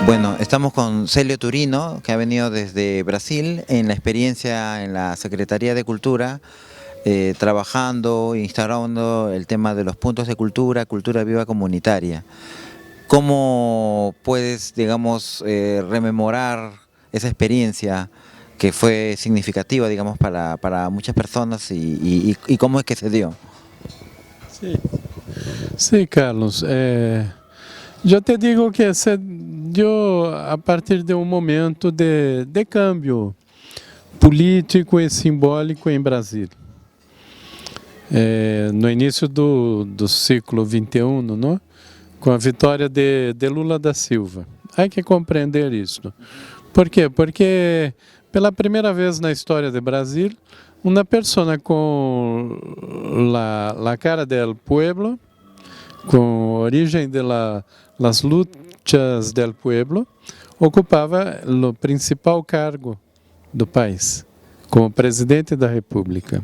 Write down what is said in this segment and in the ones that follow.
Bueno, estamos con Celio Turino, que ha venido desde Brasil en la experiencia en la Secretaría de Cultura, trabajando, instaurando el tema de los puntos de cultura, cultura viva comunitaria. ¿Cómo puedes, digamos, rememorar esa experiencia que fue significativa, digamos, para muchas personas y cómo es que se dio? Sí, sí, Carlos. Eu te digo que se deu a partir de um momento de câmbio político e simbólico em Brasília. No início do século XXI, não? Com a vitória de Lula da Silva. Há que compreender isso. Por quê? Porque pela primeira vez na história de Brasil, uma pessoa com a cara del pueblo, com origem de las lutas del pueblo, ocupava o principal cargo do país, como presidente da República.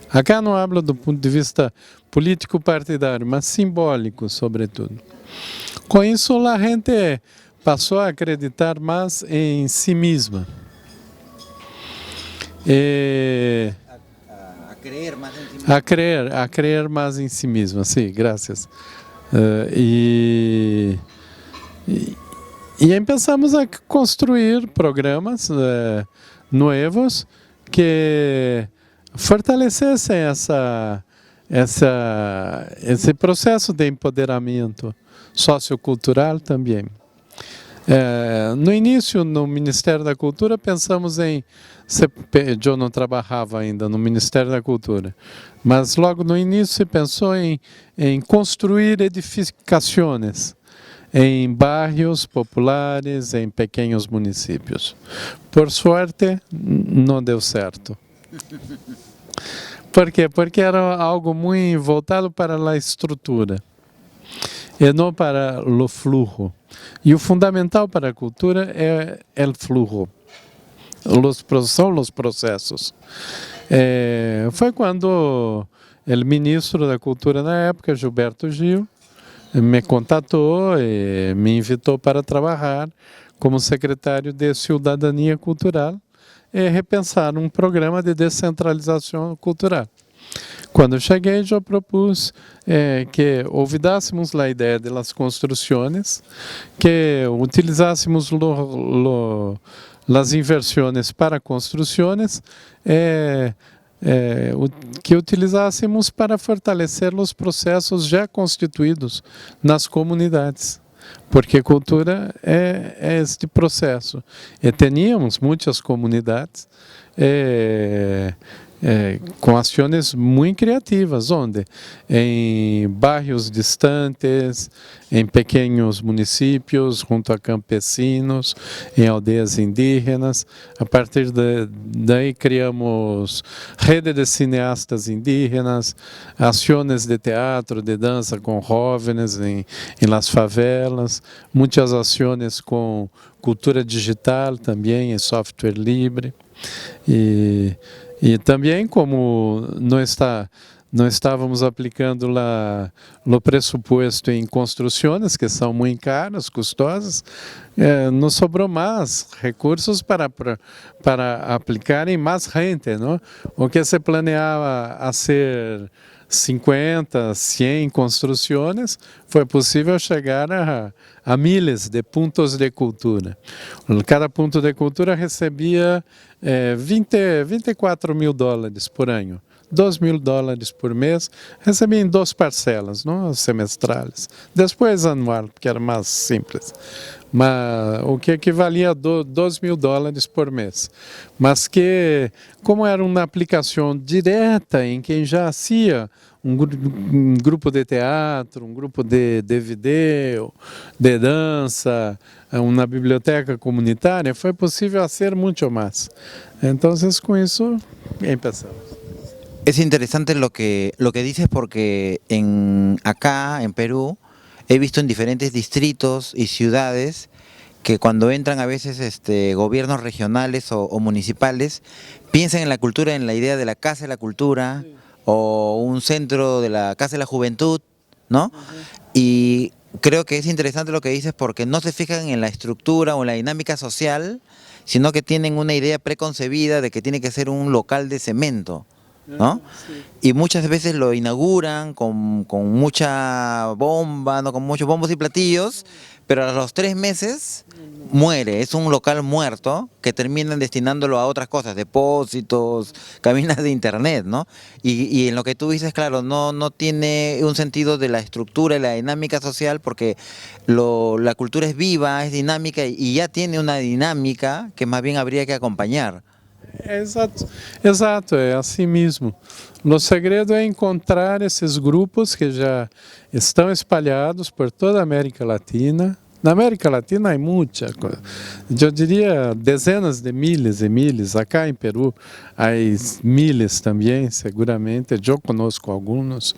Acá não hablo do ponto de vista político partidário, mas simbólico, sobretudo. Com isso, a gente passou a acreditar mais em si mesma. A creer más en sí mismo. A creer mais em si mesma, sim, graças. E começamos a construir programas novos que fortalecessem esse processo de empoderamento sociocultural também. No início, no Ministério da Cultura, pensamos eu não trabalhava ainda no Ministério da Cultura, mas logo no início se pensou em construir edificações em bairros populares, em pequenos municípios. Por sorte, não deu certo. Por quê? Porque era algo muito voltado para a estrutura e não para o fluxo. E o fundamental para a cultura é o fluxo, são os processos. Foi quando o ministro da Cultura na época, Gilberto Gil, me contatou e me invitou para trabalhar como secretário de Cidadania Cultural e repensar um programa de descentralização cultural. Quando cheguei, eu propus que olvidássemos a ideia das construções, que utilizássemos as inversões para construções, que utilizássemos para fortalecer os processos já constituídos nas comunidades. Porque cultura é este processo. E tínhamos muitas comunidades com ações muito criativas, onde em bairros distantes, em pequenos municípios, junto a campesinos, em aldeias indígenas. A partir daí criamos rede de cineastas indígenas, ações de teatro, de dança com jovens em las favelas, muitas ações com cultura digital também, em software livre. E também, como não estávamos aplicando o pressuposto em construções, que são muito caras, custosas, nos sobrou mais recursos para aplicar em mais gente, não? O que se planeava a ser 50, 100 construções, foi possível chegar a miles de pontos de cultura. Cada ponto de cultura recebia $24 mil por ano. $2.000 por mês, recebia em 2 parcelas, não? Semestrais. Depois anual, porque era mais simples. Mas o que equivalia a $2.000 por mês. Mas que, como era uma aplicação direta em quem já hacía um grupo de teatro, um grupo de vídeo, de dança, uma biblioteca comunitária, foi possível fazer muito mais. Então, com isso, começamos. Es interesante lo que dices porque acá, en Perú, he visto en diferentes distritos y ciudades que cuando entran a veces gobiernos regionales o municipales, piensan en la cultura, en la idea de la Casa de la Cultura o un centro de la Casa de la Juventud, ¿no? Y creo que es interesante lo que dices porque no se fijan en la estructura o en la dinámica social, sino que tienen una idea preconcebida de que tiene que ser un local de cemento, ¿no? Y muchas veces lo inauguran con mucha bomba, ¿no? Con muchos bombos y platillos, pero a los 3 meses muere, es un local muerto que terminan destinándolo a otras cosas, depósitos, cabinas de internet, ¿no? Y en lo que tú dices, claro, no tiene un sentido de la estructura y la dinámica social porque la cultura es viva, es dinámica y ya tiene una dinámica que más bien habría que acompañar. Exato, exato, é assim mesmo. O segredo é encontrar esses grupos que já estão espalhados por toda a América Latina. Na América Latina há muita coisa. Eu diria dezenas de miles e miles. Acá em Peru há miles também, seguramente. Eu conosco alguns.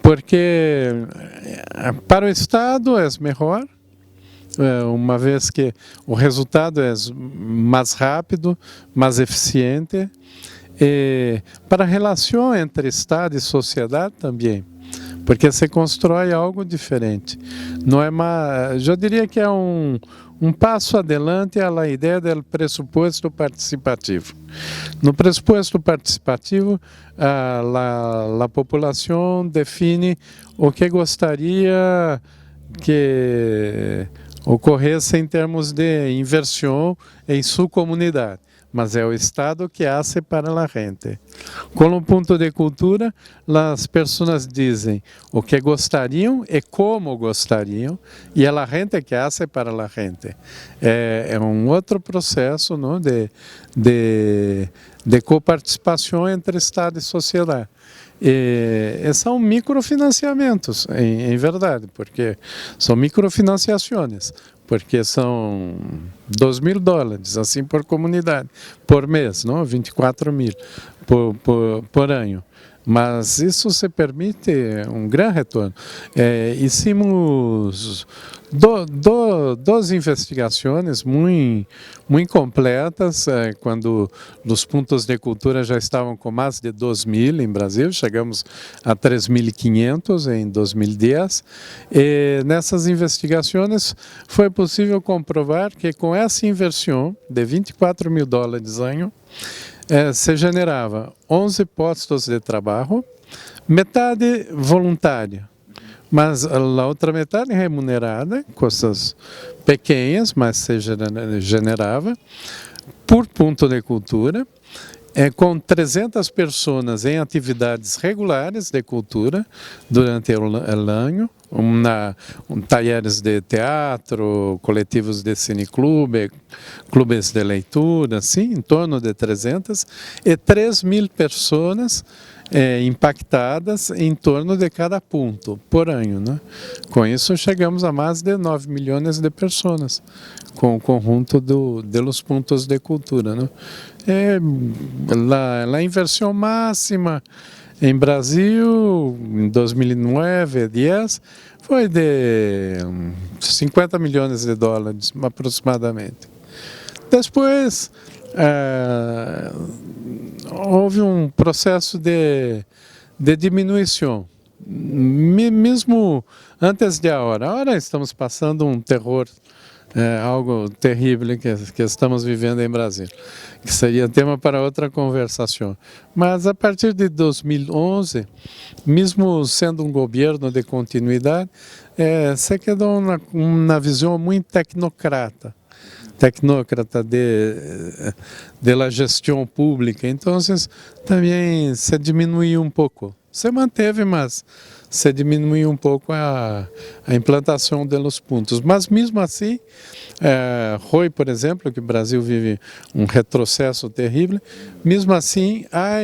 Porque para o Estado é melhor, uma vez que o resultado é mais rápido, mais eficiente. Para a relação entre Estado e sociedade também, porque se constrói algo diferente. Não é mais, eu diria que é um passo adelante à ideia do pressuposto participativo. No pressuposto participativo, a população define o que gostaria que ocorresse em termos de inversão em sua comunidade, mas é o Estado que hace para a gente. Com o ponto de cultura, as pessoas dizem o que gostariam e como gostariam, e é a gente que hace para a gente. É um outro processo, não, de coparticipação entre Estado e sociedade. E são microfinanciamentos, em verdade, porque são microfinanciações, porque são $2.000, assim por comunidade, por mês, não? 24.000 por ano. Mas isso se permite um grande retorno. Hicimos duas investigações muito completas, quando os pontos de cultura já estavam com mais de 2.000 em Brasil, chegamos a 3.500 em 2010, e nessas investigações foi possível comprovar que com essa inversão de $24.000 ano, se generava 11 postos de trabalho, metade voluntária, mas a outra metade remunerada, coisas pequenas, mas se generava, por ponto de cultura, com 300 pessoas em atividades regulares de cultura durante o ano, talleres de teatro, coletivos de cineclube, clubes de leitura, assim, em torno de 300, e 3.000 pessoas impactadas em torno de cada ponto por ano, né? Com isso chegamos a mais de 9 milhões de pessoas com o conjunto dos pontos de cultura, né? A inversão máxima em Brasil em 2009 e 2010 foi de $50 milhões aproximadamente. Depois houve um processo de diminuição, mesmo antes de agora. Agora estamos passando um terror, algo terrível que estamos vivendo em Brasil, que seria tema para outra conversação. Mas a partir de 2011, mesmo sendo um governo de continuidade, se quedou na visão muito tecnócrata de la gestão pública. Então, também se diminuiu um pouco. Se manteve, mas se diminuiu um pouco a implantação dos pontos. Mas, mesmo assim, hoje, por exemplo, que o Brasil vive um retrocesso terrível, mesmo assim, há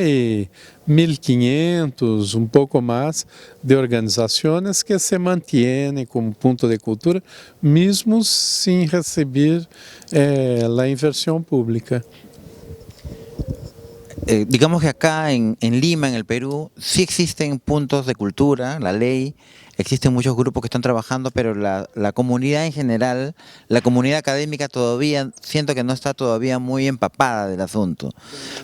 1.500, um pouco mais, de organizações que se mantêm como ponto de cultura, mesmo sem receber a inversão pública. Digamos que acá en Lima, en el Perú, sí existen puntos de cultura, la ley, existen muchos grupos que están trabajando, pero la comunidad en general, la comunidad académica todavía, siento que no está todavía muy empapada del asunto.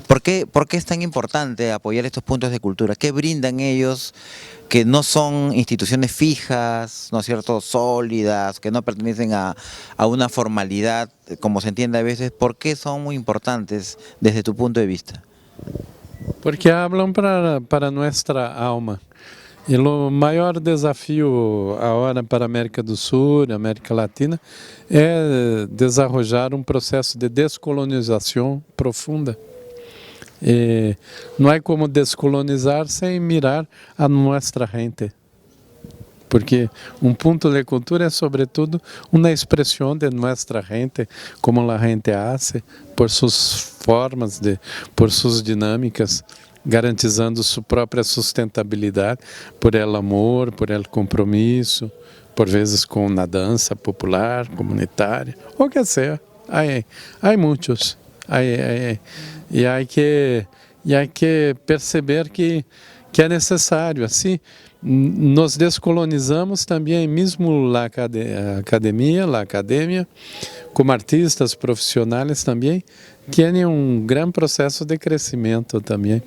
Por qué es tan importante apoyar estos puntos de cultura? ¿Qué brindan ellos que no son instituciones fijas, ¿no es cierto?, sólidas, que no pertenecen a una formalidad, como se entiende a veces? ¿Por qué son muy importantes desde tu punto de vista? Porque hablam para nossa alma. E o maior desafio agora para a América do Sul, América Latina, é desarrollar um processo de descolonização profunda. E não há como descolonizar sem mirar a nossa gente. Porque um ponto de cultura é sobretudo uma expressão de nossa gente, como a gente hace, por suas formas, por suas dinâmicas, garantizando sua própria sustentabilidade, por el amor, por el compromisso, por vezes com uma dança popular, comunitária, o que seja. Há muitos. E há que perceber que é necessário, assim. Nos descolonizamos também, mesmo a academia, como artistas profissionais também, tem um grande processo de crescimento também.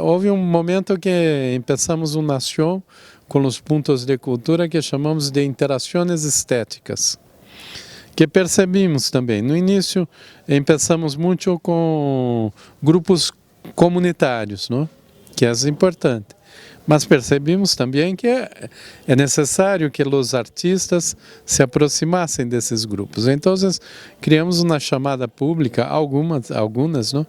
Houve um momento que começamos uma ação com os pontos de cultura que chamamos de interações estéticas, que percebemos também. No início, começamos muito com grupos comunitários, não? Que é importante. Mas percebemos também que é necessário que os artistas se aproximassem desses grupos. Então, criamos uma chamada pública, algumas, não?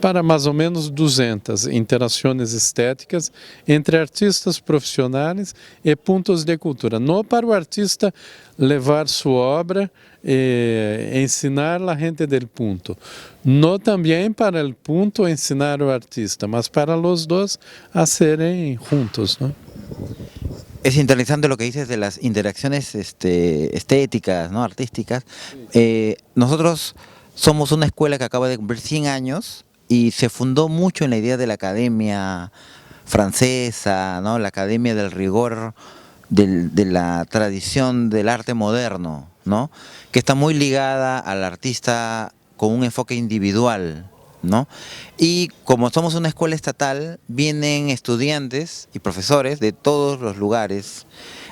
Para mais ou menos 200 interações estéticas entre artistas profissionais e pontos de cultura. Não para o artista levar sua obra e ensinar a gente del ponto. Não também para o ponto ensinar o artista, mas para os dois a serem juntos, ¿no? Es interesante lo que dices de las interacciones estéticas, ¿no?, artísticas. Nosotros somos una escuela que acaba de cumplir 100 años y se fundó mucho en la idea de la academia francesa, ¿no?, la academia del rigor, de la tradición del arte moderno, ¿no?, que está muy ligada al artista con un enfoque individual, ¿no? Y como somos una escuela estatal, vienen estudiantes y profesores de todos los lugares.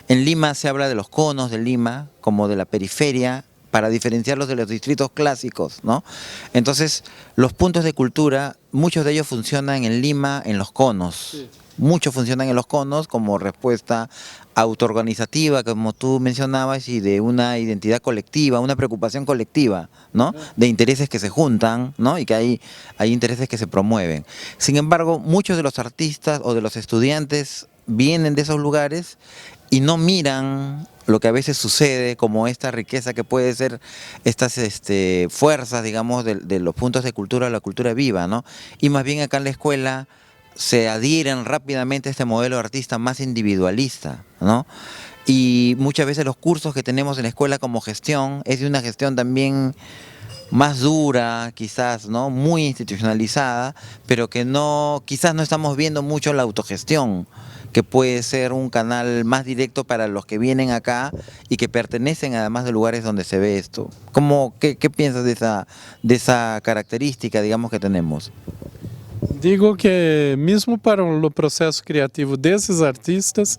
En Lima se habla de los conos de Lima, como de la periferia, para diferenciarlos de los distritos clásicos, ¿no? Entonces, los puntos de cultura, muchos de ellos funcionan en Lima en los conos. Sí. Muchos funcionan en los conos como respuesta autoorganizativa, como tú mencionabas, y de una identidad colectiva, una preocupación colectiva, ¿no?, de intereses que se juntan, ¿no?, y que hay intereses que se promueven. Sin embargo, muchos de los artistas o de los estudiantes vienen de esos lugares y no miran lo que a veces sucede, como esta riqueza que puede ser estas fuerzas, digamos, de los puntos de cultura, la cultura viva, ¿no? Y más bien acá en la escuela se adhieren rápidamente a este modelo de artista más individualista, ¿no? Y muchas veces los cursos que tenemos en la escuela como gestión es de una gestión también más dura, quizás, ¿no?, muy institucionalizada, pero que no, quizás no estamos viendo mucho la autogestión, que puede ser un canal más directo para los que vienen acá y que pertenecen además de lugares donde se ve esto. ¿Qué piensas de esa característica, digamos, que tenemos? Digo que mesmo para o processo criativo desses artistas,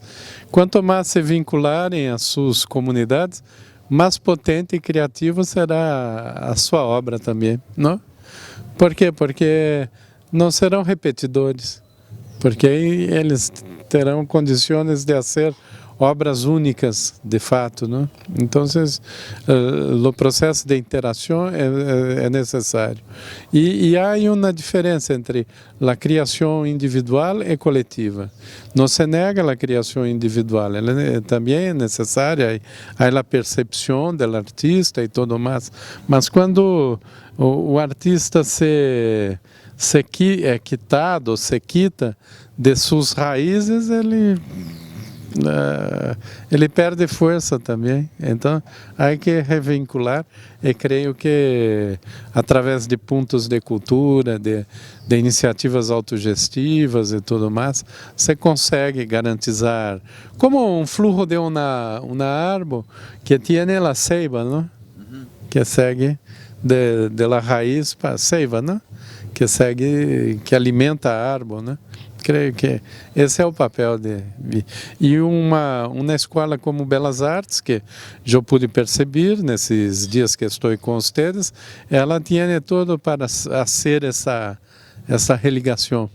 quanto mais se vincularem às suas comunidades, mais potente e criativa será a sua obra também, não? Por quê? Porque não serão repetidores, porque aí eles terão condições de fazer obras únicas de fato, não? Então, o processo de interação é necessário. E há uma diferença entre a criação individual e coletiva. Não se nega a criação individual, ela também é necessária, há a percepção do artista e tudo mais. Mas quando o artista se quita de suas raízes, ele ele perde força também. Então, há que revincular e creio que através de pontos de cultura, de iniciativas autogestivas e tudo mais, você consegue garantizar, como um fluxo de uma árvore que tem a seiva, não? Que segue de la raiz para a seiva, não? Que segue, que alimenta a árvore, né? Creio que esse é o papel e uma escola como Belas Artes, que eu pude perceber nesses dias que estou com vocês, ela tem todo para fazer essa religação.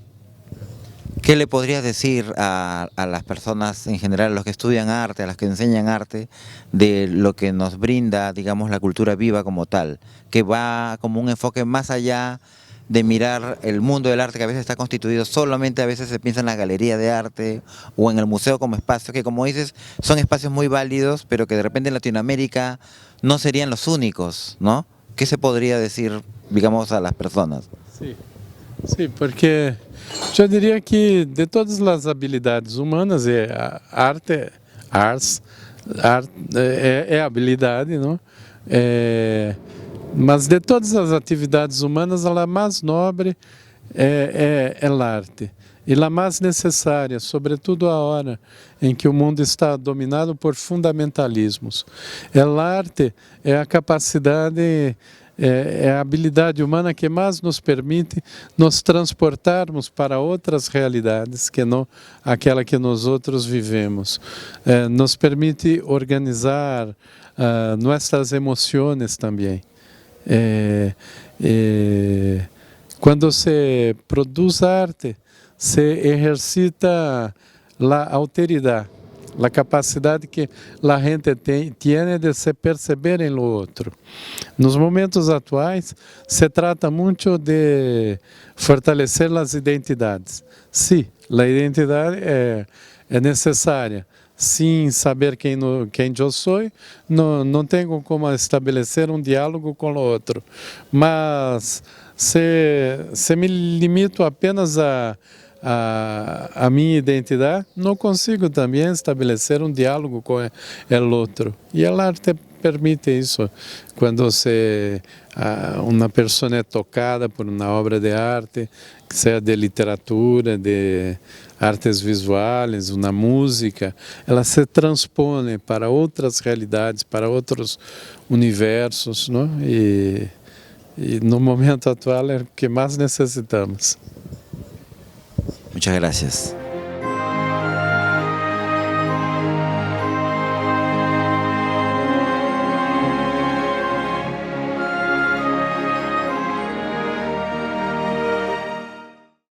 ¿Qué le podrías decir a las personas en general, a los que estudian arte, a las que enseñan arte, de lo que nos brinda, digamos, la cultura viva como tal, que va como un enfoque más allá de mirar el mundo del arte, que a veces está constituido solamente, a veces se piensa en la galería de arte o en el museo como espacio, que como dices, son espacios muy válidos, pero que de repente en Latinoamérica no serían los únicos, ¿no? ¿Qué se podría decir, digamos, a las personas? Sí, sí, porque eu diria que de todas as habilidades humanas, arte é habilidade, não? Mas de todas as atividades humanas, a mais nobre é a arte. E a mais necessária, sobretudo a hora em que o mundo está dominado por fundamentalismos. A arte é a capacidade, é a habilidade humana que mais nos permite nos transportarmos para outras realidades que não aquela que nós outros vivemos. Nos permite organizar nossas emoções também. Quando se produz arte, se exercita a alteridade, a capacidade que a gente tem de se perceber em lo outro. Nos momentos atuais, se trata muito de fortalecer as identidades. Sim, a identidade é necessária. Sem saber quem eu sou, não tenho como estabelecer um diálogo com o outro. Mas se me limito apenas a minha identidade, não consigo também estabelecer um diálogo com o outro. E a arte permite isso. Quando uma pessoa é tocada por uma obra de arte, seja de literatura, de artes visuais, uma música, ela se transpõe para outras realidades, para outros universos, não? E no momento atual é o que mais necessitamos. Muchas gracias.